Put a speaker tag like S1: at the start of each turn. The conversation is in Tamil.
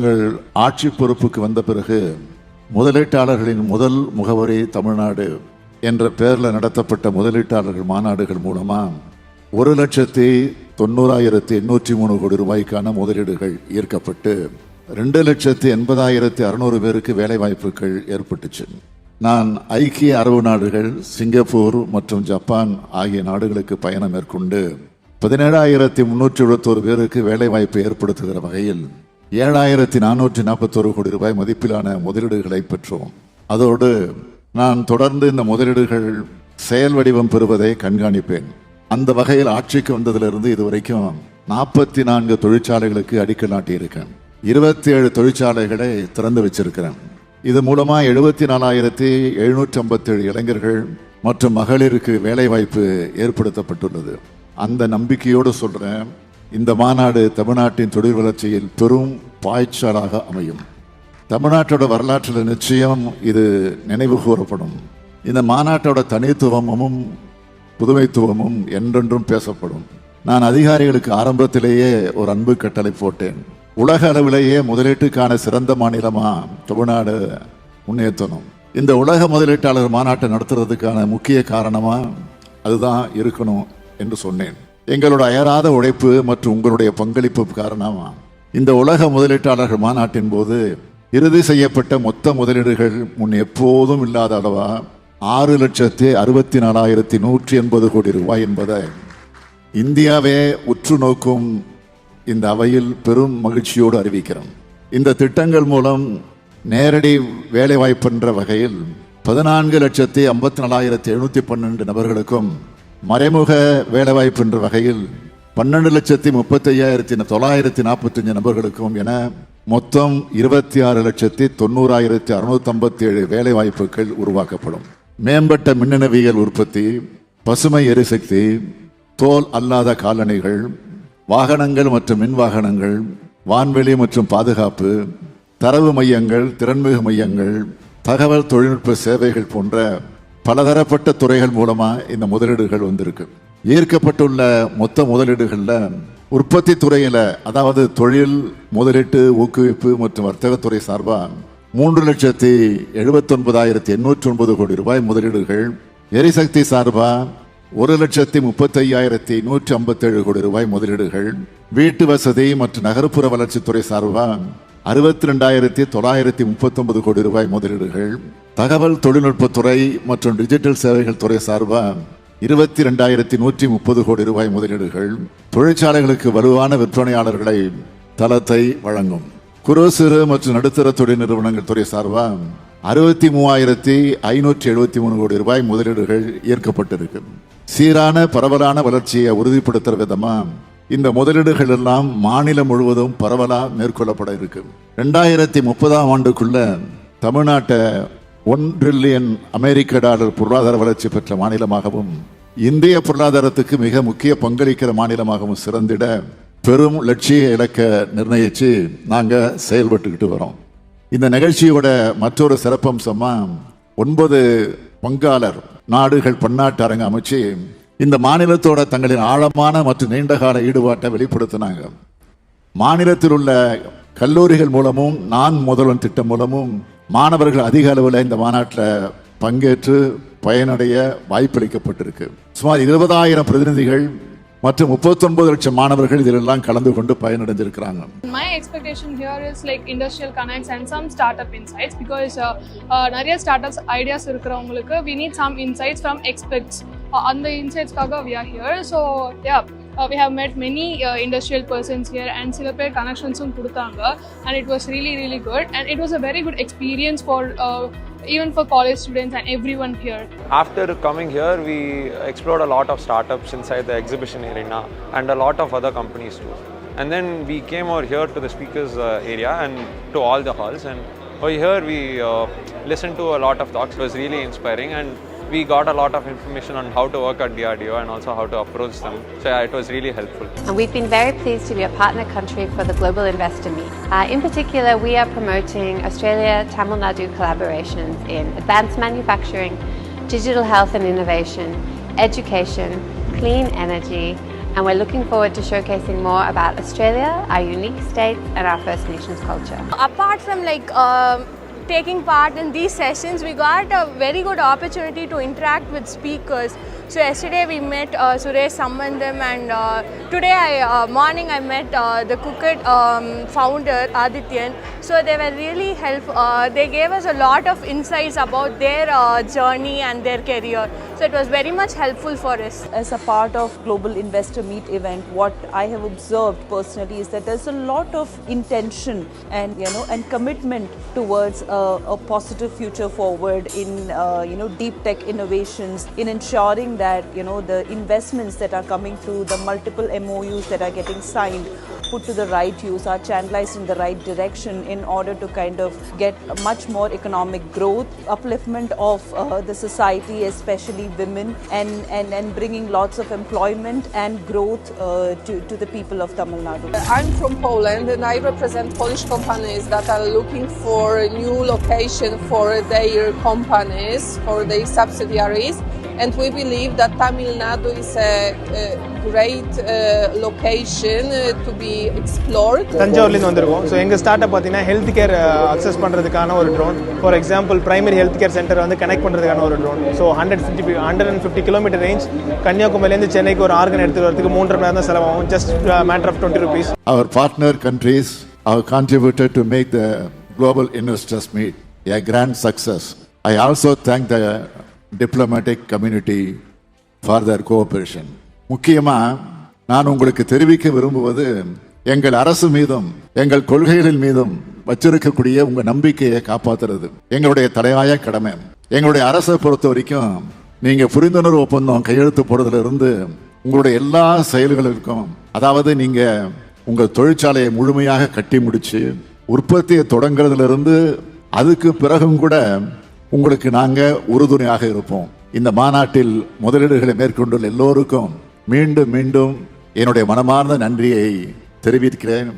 S1: நாங்கள் ஆட்சி பொறுப்புக்கு வந்த பிறகு முதலீட்டாளர்களின் முதல் முகவரி தமிழ்நாடு என்ற பெயரில் நடத்தப்பட்ட முதலீட்டாளர்கள் மாநாடுகள் மூலமாக 1,90,803 கோடி ரூபாய்க்கான முதலீடுகள் ஈர்க்கப்பட்டு 2,80,600 பேருக்கு வேலை வாய்ப்புகள் ஏற்பட்டுச்சு. நான் ஐக்கிய அரபு நாடுகள், சிங்கப்பூர் மற்றும் ஜப்பான் ஆகிய நாடுகளுக்கு பயணம் மேற்கொண்டு 17,371 பேருக்கு வேலை வாய்ப்பை ஏற்படுத்துகிற வகையில் 7,441 கோடி ரூபாய் மதிப்பிலான முதலீடுகளை பெற்றோம். அதோடு நான் தொடர்ந்து இந்த முதலீடுகள் செயல் வடிவம் பெறுவதை கண்காணிப்பேன். அந்த வகையில் ஆட்சிக்கு வந்ததிலிருந்து இதுவரைக்கும் 44 தொழிற்சாலைகளுக்கு அடிக்கல் நாட்டியிருக்கேன். 27 தொழிற்சாலைகளை திறந்து வச்சிருக்கிறேன். இது மூலமா 74,757 இளைஞர்கள் மற்றும் மகளிருக்கு வேலை வாய்ப்பு ஏற்படுத்தப்பட்டுள்ளது. அந்த நம்பிக்கையோடு சொல்றேன், இந்த மாநாடு தமிழ்நாட்டின் தொழில் வளர்ச்சியில் பெரும் பாய்ச்சலாக அமையும். தமிழ்நாட்டோட வரலாற்றில் நிச்சயம் இது நினைவு கூறப்படும். இந்த மாநாட்டோட தனித்துவமும் புதுமைத்துவமும் என்றென்றும் பேசப்படும். நான் அதிகாரிகளுக்கு ஆரம்பத்திலேயே ஒரு அன்பு கட்டளை போட்டேன். உலக அளவிலேயே முதலீட்டுக்கான சிறந்த மாநிலமா தமிழ்நாடு முன்னேற்றணும். இந்த உலக முதலீட்டாளர் மாநாட்டை நடத்துறதுக்கான முக்கிய காரணமா அதுதான் இருக்கணும் என்று சொன்னேன். எங்களோட அயராத உழைப்பு மற்றும் உங்களுடைய பங்களிப்பு காரணமா இந்த உலக முதலீட்டாளர்கள் மாநாட்டின் போது இறுதி செய்யப்பட்ட மொத்த முதலீடுகள் முன் எப்போதும் இல்லாத அளவா 6,64,180 கோடி ரூபாய் என்பதை இந்தியாவே உற்று நோக்கும் இந்த அவையில் பெரும் மகிழ்ச்சியோடு அறிவிக்கிறோம். இந்த திட்டங்கள் மூலம் நேரடி வேலை வாய்ப்பென்ற வகையில் 14,54,712 நபர்களுக்கும், மறைமுக வேலைவாய்ப்பு என்ற வகையில் 12,35,945 நபர்களுக்கும் என மொத்தம் 26,90,657 வேலை வாய்ப்புகள் உருவாக்கப்படும். மேம்பட்ட மின்னணுவியல் உற்பத்தி, பசுமை எரிசக்தி, தோல் அல்லாத காலணிகள், வாகனங்கள் மற்றும் மின் வாகனங்கள், வான்வெளி மற்றும் பாதுகாப்பு, தரவு மையங்கள், திறன்மிகு மையங்கள், தகவல் தொழில்நுட்ப சேவைகள் போன்ற பலதரப்பட்ட துறைகள் மூலமா இந்த முதலீடுகள் வந்திருக்கு. ஈர்க்கப்பட்டுள்ள மொத்த முதலீடுகள்ல உற்பத்தி துறையில, அதாவது தொழில் முதலீட்டு ஊக்குவிப்பு மற்றும் வர்த்தகத்துறை சார்பா 3,79,809 கோடி ரூபாய் முதலீடுகள், எரிசக்தி சார்பா 1,35,157 கோடி ரூபாய் முதலீடுகள், வீட்டு வசதி மற்றும் நகர்ப்புற வளர்ச்சித்துறை சார்பா 62,939 கோடி ரூபாய் முதலீடுகள், தகவல் தொழில்நுட்பத்துறை மற்றும் டிஜிட்டல் சேவைகள் துறை சார்பா 22,130 கோடி ரூபாய் முதலீடுகள், தொழிற்சாலைகளுக்கு வலுவான விற்பனையாளர்களை தளத்தை வழங்கும், குறு சிறு மற்றும் நடுத்தர தொழில் நிறுவனங்கள் துறை சார்பா 63,573 கோடி ரூபாய் முதலீடுகள் ஈர்க்கப்பட்டிருக்கு. சீரான பரவலான வளர்ச்சியை உறுதிப்படுத்துற விதமா இந்த முதலீடுகள் எல்லாம் மாநிலம் முழுவதும் பரவலா மேற்கொள்ளப்பட இருக்கு. 2030ஆம் ஆண்டுக்குள்ள தமிழ்நாட்டை $1 டிரில்லியன் அமெரிக்க டாலர் பொருளாதார வளர்ச்சி பெற்ற மாநிலமாகவும், இந்திய பொருளாதாரத்துக்கு மிக முக்கிய பங்களிக்கிற மாநிலமாகவும் சிறந்திட பெரும் லட்சிய இலக்க நிர்ணயிச்சு நாங்க செயல்பட்டுக்கிட்டு வரோம். இந்த நிகழ்ச்சியோட மற்றொரு சிறப்பம்சமா 9 பங்காளர் நாடுகள் பன்னாட்டு அரங்கு அமைச்சு இந்த மாநிலத்தோட தங்களின் ஆழமான மற்றும் நீண்டகால ஈடுபாட்டை வெளிப்படுத்தினாங்க. மாநிலத்தில் உள்ள கல்லூரிகள் மூலமும் நான் முதல்வன் திட்டம் மூலமும் மாணவர்கள் அதிக அளவில் இந்த மாநாட்டில் பங்கேற்று பயனடைய வாய்ப்பளிக்கப்பட்டிருக்கு. சுமார் 20,000 பிரதிநிதிகள் மற்றும் 39 லட்சம் மாணவர்கள் இதிலெல்லாம் கலந்து கொண்டு பயனடைஞ்சிருக்கிறாங்க.
S2: My expectation here is like industrial connects and some startup insights because நிறைய startups ideas இருக்கிறவங்களுக்கு we need some insights from experts. அந்த insightsக்காக we are here. So yeah, we have met many industrial persons here and சில பேர் connectionsum கொடுத்தாங்க and it was really good and it was a very good experience for even for college students and everyone here.
S3: After coming here, we explored a lot of startups inside the exhibition arena and a lot of other companies too. And then we came over here to the speakers area and to all the halls, and over here we listened to a lot of talks. It was really inspiring and we got a lot of information on how to work at DRDO and also how to approach them. So yeah, it was really helpful.
S4: And we've been very pleased to be a partner country for the Global Investor Meet. In particular, we are promoting Australia-Tamil Nadu collaborations in advanced manufacturing, digital health and innovation, education, clean energy, and we're looking forward to showcasing more about Australia, our unique states, and our First Nations culture.
S5: Apart from taking part in these sessions, we got a very good opportunity to interact with speakers. So yesterday we met Suresh Sambandam, and today morning I met the Cookit founder Adityan. So they were really helpful. They gave us a lot of insights about their journey and their career. So it was very much helpful for us.
S6: As a part of Global Investor Meet event, what I have observed personally is that there's a lot of intention and commitment towards a positive future forward in deep tech innovations, in ensuring that the investments that are coming through, the multiple MOUs that are getting signed, put to the right use, are channelized in the right direction in order to kind of get much more economic growth, upliftment of the society, especially women, and bringing lots of employment and growth to the people of Tamil Nadu.
S7: I'm from Poland and I represent Polish companies that are looking for a new location for their companies, for their subsidiaries. And we believe that Tamil Nadu is a great location to be explored.
S8: தஞ்சாவூர்லேருந்து வந்திருக்கோம். ஸோ எங்கள் ஸ்டார்ட் அப் பார்த்தீங்கன்னா ஹெல்த் கேர் அக்சஸ் பண்ணுறதுக்கான ஒரு drone. For example primary health care centre வந்து கனெக்ட் பண்ணுறதுக்கான ஒரு ட்ரோன். ஸோ 150 கிலோமீட்டர் ரேஞ்ச், கன்னியாகுமரியிலேருந்து சென்னைக்கு ஒரு ஆர்கன் எடுத்துகிட்டு வரதுக்கு 3.5 மணி நேரம் தான் செலவாகும். Just matter of 20 rupees.
S1: Our partner countries have contributed to make the Global Investors Meet a grand success. I also thank the diplomatic community for their cooperation. முக்கியமா நான் உங்களுக்கு தெரிவிக்க விரும்புவது, எங்கள் அரசு மீதும் எங்கள் கொள்கைகளின் மீதும் வச்சிருக்கக்கூடிய உங்க நம்பிக்கையை காப்பாற்றுறது எங்களுடைய தலையாய கடமை. எங்களுடைய அரசை பொறுத்த வரைக்கும் நீங்க புரிந்துணர்வு ஒப்பந்தம் கையெழுத்து போடுறதுல இருந்து உங்களுடைய எல்லா செயல்களுக்கும், அதாவது நீங்க உங்க தொழிற்சாலையை முழுமையாக கட்டி முடிச்சு உற்பத்தியை தொடங்குறதுல இருந்து அதுக்கு பிறகும் கூட உங்களுக்கு நாங்க உறுதுணையாக இருப்போம். இந்த மாநாட்டில் முதலீடுகளை மேற்கொண்டுள்ள எல்லோருக்கும் மீண்டும் மீண்டும் என்னுடைய மனமார்ந்த நன்றியை தெரிவிக்கிறேன்.